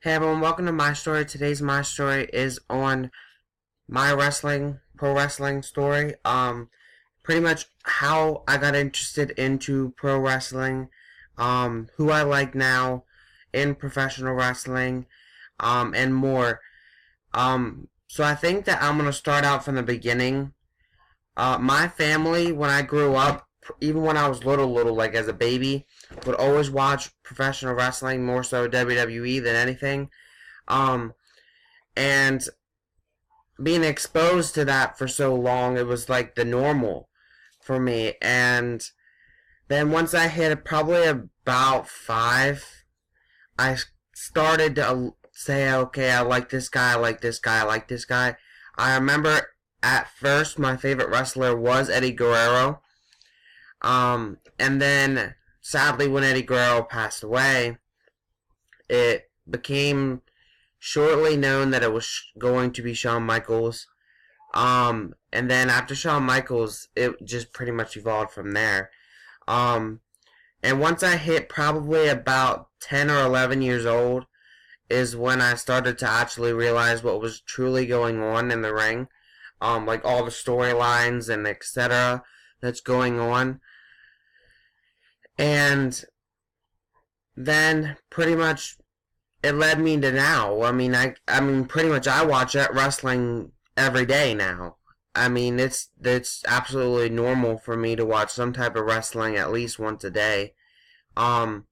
Hey everyone, welcome to my story. Today's my story is on my pro wrestling story. Pretty much how I got interested into pro wrestling, who I like now in professional wrestling, and more. So I think that I'm gonna start out from the beginning. My family, when I grew up, even when I was little, like as a baby, would always watch professional wrestling, more so WWE than anything. Um, and being exposed to that for so long, it was like the normal for me. And then once I hit probably about 5, I started to say, okay, I like this guy, I like this guy, I like this guy. I remember at first my favorite wrestler was Eddie Guerrero. And then sadly, when Eddie Guerrero passed away, it became shortly known that it was going to be Shawn Michaels. And then after Shawn Michaels, it just pretty much evolved from there. Um, and once I hit probably about 10 or 11 years old, is when I started to actually realize what was truly going on in the ring. Like all the storylines and etc. that's going on. And then pretty much it led me to now. I mean, pretty much I watch wrestling every day now. I mean, it's absolutely normal for me to watch some type of wrestling at least once a day. Um,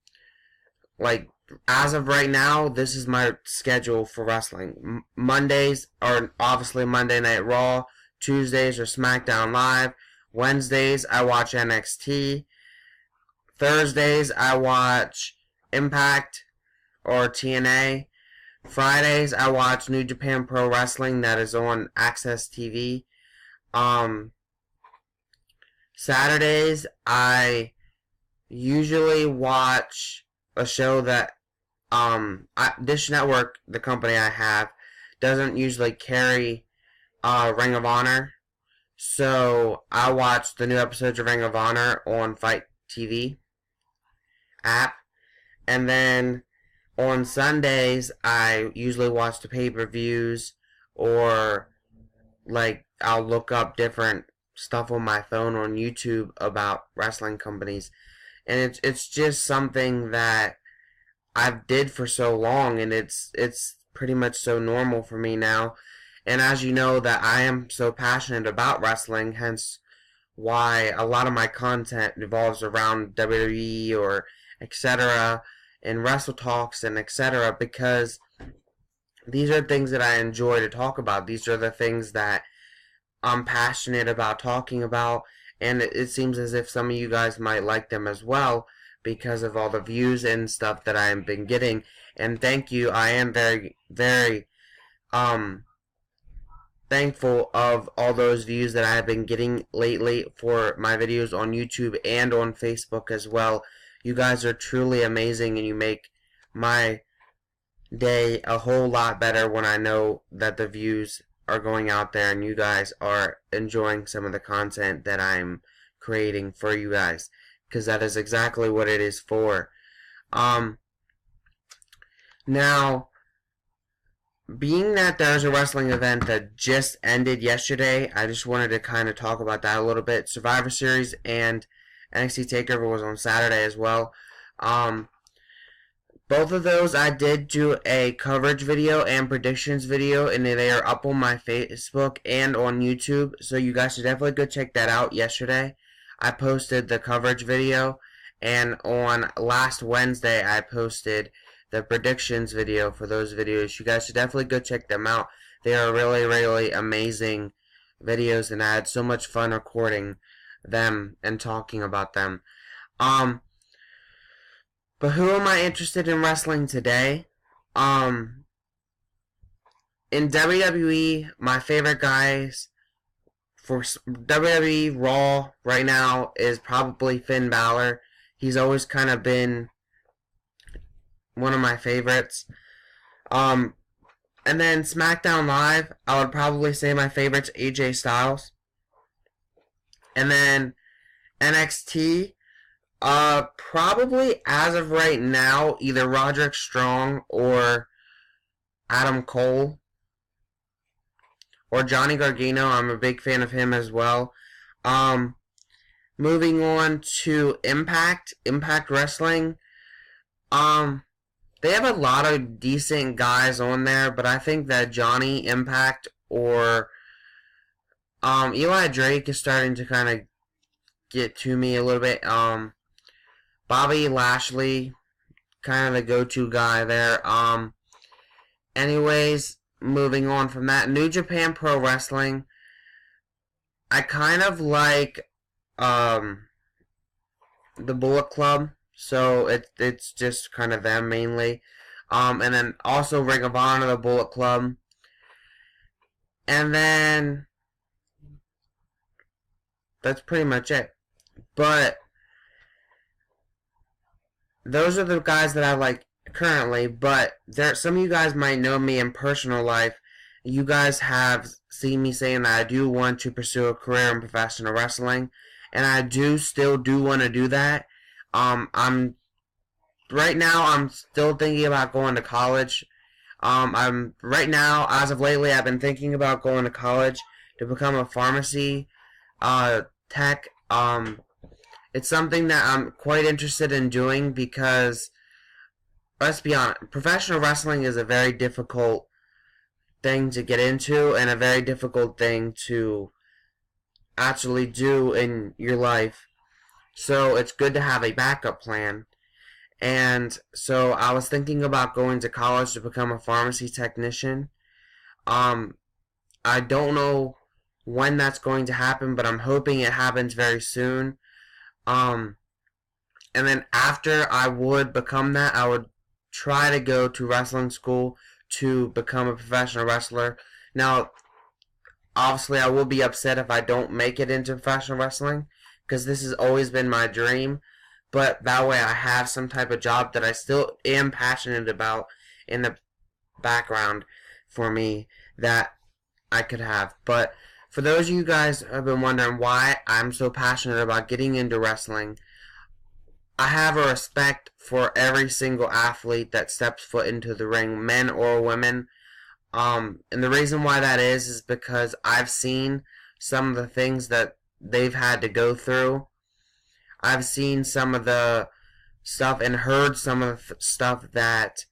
like as of right now, this is my schedule for wrestling. Mondays are obviously Monday Night Raw. Tuesdays are SmackDown Live. Wednesdays I watch NXT. Thursdays I watch Impact or TNA. Fridays I watch New Japan Pro Wrestling that is on Access TV. Um, Saturdays I usually watch a show that Dish Network, the company I have, doesn't usually carry Ring of Honor, so I watch the new episodes of Ring of Honor on Fight TV app, and then on Sundays, I usually watch the pay-per-views, or like I'll look up different stuff on my phone on YouTube about wrestling companies, and it's just something that I've did for so long, and it's pretty much so normal for me now. And as you know, that I am so passionate about wrestling, hence why a lot of my content revolves around WWE or etc. and Wrestle Talks and etc. because these are things that I enjoy to talk about. These are the things that I'm passionate about talking about, and it seems as if some of you guys might like them as well because of all the views and stuff that I have been getting. And thank you. I am very, very um thankful of all those views that I have been getting lately for my videos on YouTube and on Facebook as well. You guys are truly amazing, and you make my day a whole lot better when I know that the views are going out there and you guys are enjoying some of the content that I'm creating for you guys, because that is exactly what it is for. Um, Now, being that there's a wrestling event that just ended yesterday, I just wanted to kind of talk about that a little bit. Survivor Series and NXT TakeOver was on Saturday as well. Um, Both of those I did do a coverage video and predictions video, and they are up on my Facebook and on YouTube, so you guys should definitely go check that out. Yesterday I posted the coverage video, and on last Wednesday I posted the predictions video for those videos. You guys should definitely go check them out. They are really, really amazing videos, and I had so much fun recording them and talking about them. Um, but who am I interested in wrestling today? Um, in WWE, my favorite guys for WWE Raw right now is probably Finn Balor. He's always kind of been one of my favorites. Um, and then SmackDown Live, I would probably say my favorite's AJ Styles. And then NXT, probably as of right now, either Roderick Strong or Adam Cole or Johnny Gargano. I'm a big fan of him as well. Um, Moving on to Impact Wrestling. Um, they have a lot of decent guys on there, but I think that Johnny Impact or Eli Drake is starting to kind of get to me a little bit. Bobby Lashley, kind of the go-to guy there. Anyways, moving on from that, New Japan Pro Wrestling. I kind of like the Bullet Club, so it's just kind of them mainly. And then also Ring of Honor, the Bullet Club. And then that's pretty much it. But those are the guys that I like currently, but some of you guys might know me in personal life. You guys have seen me saying that I do want to pursue a career in professional wrestling, and I still want to do that. I'm right now I'm still thinking about going to college. I'm right now, as of lately, I've been thinking about going to college to become a pharmacy tech. It's something that I'm quite interested in doing because, let's be honest, professional wrestling is a very difficult thing to get into and a very difficult thing to actually do in your life. So it's good to have a backup plan. And so I was thinking about going to college to become a pharmacy technician. I don't know when that's going to happen, but I'm hoping it happens very soon. And then after I would become that, I would try to go to wrestling school to become a professional wrestler. Now, obviously, I will be upset if I don't make it into professional wrestling, because this has always been my dream. But that way I have some type of job that I still am passionate about in the background for me that I could have. But for those of you guys who have been wondering why I'm so passionate about getting into wrestling, I have a respect for every single athlete that steps foot into the ring, men or women. And the reason why that is because I've seen some of the things that they've had to go through. I've seen some of the stuff and heard some of the stuff that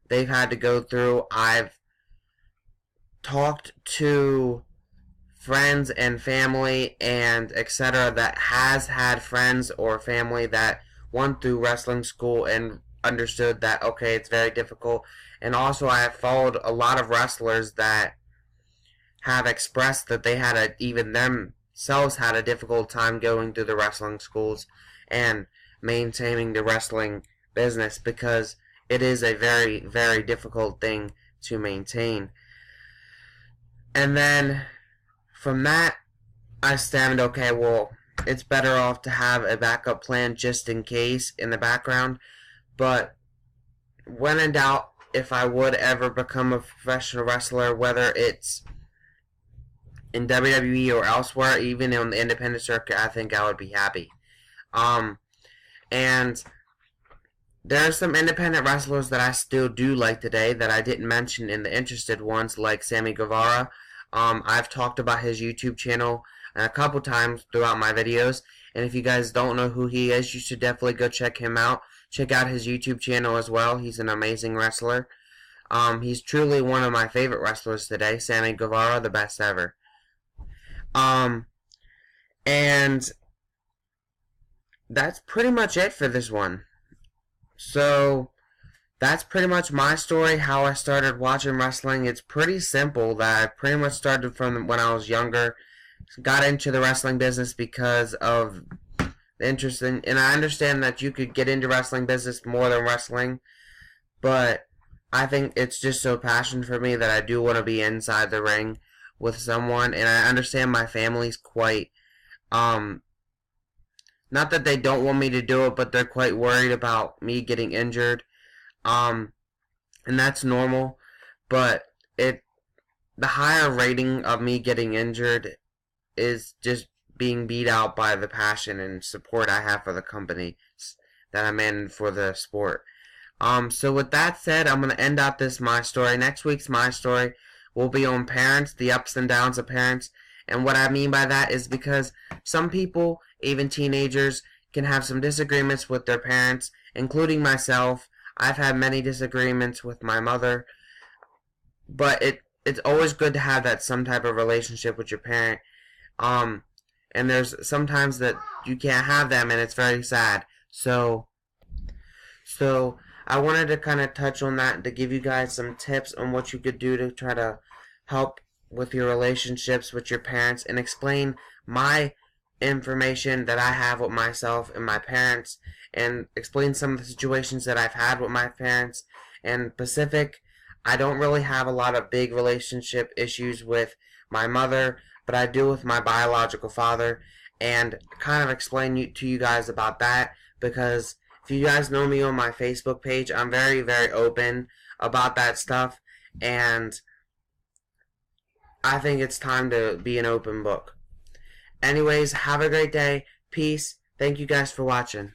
they've had to go through. I've talked to friends and family and etc. that has had friends or family that went through wrestling school and understood that, okay, it's very difficult. And also I have followed a lot of wrestlers that have expressed that they had even themselves had a difficult time going through the wrestling schools and maintaining the wrestling business, because it is a very, very difficult thing to maintain. And then from that, I stand, okay, well, it's better off to have a backup plan just in case in the background. But when in doubt, if I would ever become a professional wrestler, whether it's in WWE or elsewhere, even on the independent circuit, I think I would be happy. And there are some independent wrestlers that I still do like today that I didn't mention in the interested ones, like Sammy Guevara. I've talked about his YouTube channel a couple times throughout my videos, and if you guys don't know who he is, you should definitely go check him out. Check out his YouTube channel as well. He's an amazing wrestler. He's truly one of my favorite wrestlers today, Sammy Guevara, the best ever. And that's pretty much it for this one. So that's pretty much my story, how I started watching wrestling. It's pretty simple. That I pretty much started from when I was younger. Got into the wrestling business because of the interest in, and I understand that you could get into wrestling business more than wrestling, but I think it's just so passionate for me that I do want to be inside the ring with someone, and I understand my family's quite, not that they don't want me to do it, but they're quite worried about me getting injured, and that's normal, but the higher rating of me getting injured is just being beat out by the passion and support I have for the company that I'm in for the sport. So with that said, I'm going to end out this My Story. Next week's My Story will be on parents, the ups and downs of parents. And what I mean by that is because some people, even teenagers, can have some disagreements with their parents, including myself. I've had many disagreements with my mother, but it's always good to have that some type of relationship with your parent. Um, and there's sometimes that you can't have them, and it's very sad. So I wanted to kind of touch on that to give you guys some tips on what you could do to try to help with your relationships with your parents and explain my information that I have with myself and my parents and explain some of the situations that I've had with my parents. And Pacific, I don't really have a lot of big relationship issues with my mother, but I do with my biological father, and kind of explain to you guys about that because if you guys know me on my Facebook page, I'm very, very open about that stuff, and I think it's time to be an open book. Anyways, have a great day. Peace. Thank you guys for watching.